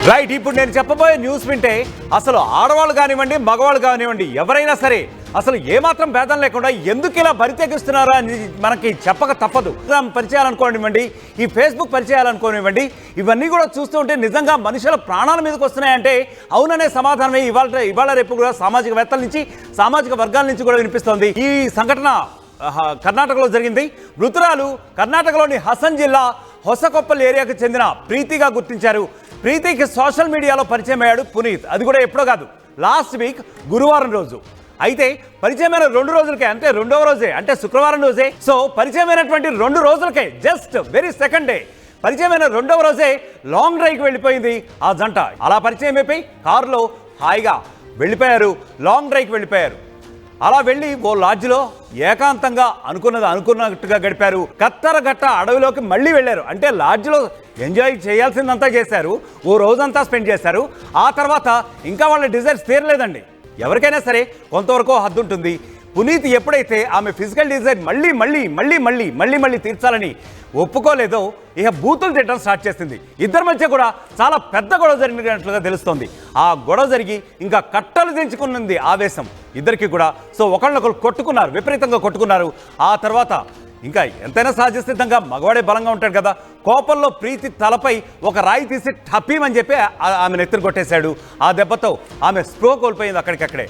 Right ఇప్పుడు నేను చెప్పబోయే న్యూస్ వింటే అసలు ఆడవాళ్ళు కానివ్వండి మగవాళ్ళు కానివ్వండి ఎవరైనా సరే అసలు ఏమాత్రం భేదం లేకుండా ఎందుకు ఇలా బరి తెగిస్తున్నారా అని మనకి చెప్పక తప్పదు. పరిచయాలనుకోనివ్వండి, ఈ ఫేస్బుక్ పరిచయాలనుకోనివ్వండి, ఇవన్నీ కూడా చూస్తూ ఉంటే నిజంగా మనుషుల ప్రాణాల మీదకి వస్తున్నాయంటే అవుననే సమాధానమే ఇవాళ రేపు కూడా సామాజికవేత్తల నుంచి సామాజిక వర్గాల నుంచి కూడా వినిపిస్తోంది. ఈ సంఘటన కర్ణాటకలో జరిగింది. మృతురాలు కర్ణాటకలోని హసన్ జిల్లా హొసకొప్పల్ ఏరియాకు చెందిన ప్రీతిగా గుర్తించారు. ప్రీతికి సోషల్ మీడియాలో పరిచయం అయ్యాడు పునీత్. అది కూడా ఎప్పుడో కాదు, లాస్ట్ వీక్ గురువారం రోజు. అయితే పరిచయమైన 2 రోజులకే, అంటే రెండవ రోజే, అంటే శుక్రవారం రోజే. సో పరిచయమైనటువంటి 2 రోజులకే, జస్ట్ వెరీ సెకండ్ డే, పరిచయమైన 2వ రోజే లాంగ్ డ్రైవ్కి వెళ్ళిపోయింది ఆ జంట. అలా పరిచయం అయిపోయి కారులో హాయిగా వెళ్ళిపోయారు, లాంగ్ డ్రైవ్కి వెళ్ళిపోయారు. అలా వెళ్ళి ఓ లాడ్జ్లో ఏకాంతంగా అనుకున్నట్టుగా గడిపారు. కత్తరగట్ట అడవిలోకి మళ్ళీ వెళ్ళారు. అంటే లాడ్జ్లో ఎంజాయ్ చేయాల్సిందంతా చేశారు, ఓ రోజంతా స్పెండ్ చేశారు. ఆ తర్వాత ఇంకా వాళ్ళ డిజైర్స్ తీరలేదండి. ఎవరికైనా సరే కొంతవరకు హద్దు ఉంటుంది. పునీత్ ఎప్పుడైతే ఆమె ఫిజికల్ డిజైర్ మళ్ళీ తీర్చాలని ఒప్పుకోలేదో ఇక బూతులు తిట్టడం స్టార్ట్ చేసింది. ఇద్దరి మధ్య కూడా చాలా పెద్ద గొడవ జరిగినట్లుగా తెలుస్తోంది. ఆ గొడవ జరిగి ఇంకా కట్టలు దించుకున్నది ఆవేశం ఇద్దరికి కూడా. సో ఒకళ్ళొకరు కొట్టుకున్నారు, విపరీతంగా కొట్టుకున్నారు. ఆ తర్వాత ఇంకా ఎంతైనా సహజసిద్ధంగా మగవాడే బలంగా ఉంటాడు కదా, కోపంలో ప్రీతి తలపై ఒక రాయి తీసి టపీమని చెప్పి ఆమె నెత్తిన కొట్టేశాడు. ఆ దెబ్బతో ఆమె స్ప్రో కోల్పోయింది అక్కడికక్కడే.